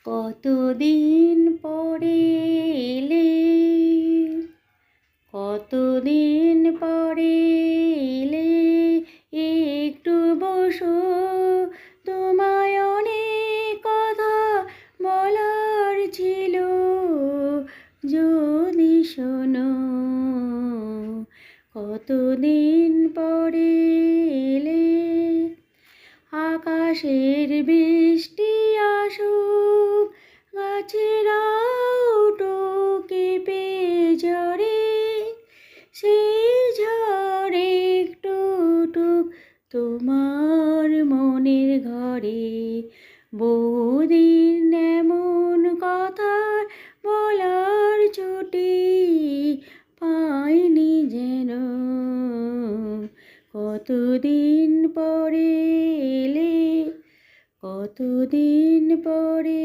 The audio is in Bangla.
কতদিন পরে এলে, কতদিন পরে এলে, একটু বসো, তোমায় অনেক কথা বলার ছিল, যদি শোনো। কতদিন পরে এলে, আকাশের বৃষ্টি আসুক, গাছেরাও কেঁপে ঝরে, সেই ঝড়ে একটু টুক তোমার মনের ঘরে। বহুদিন এমন কথা বলার ছুটি পাইনি যেন। কতদিন পরে এলে, কতদিন পরে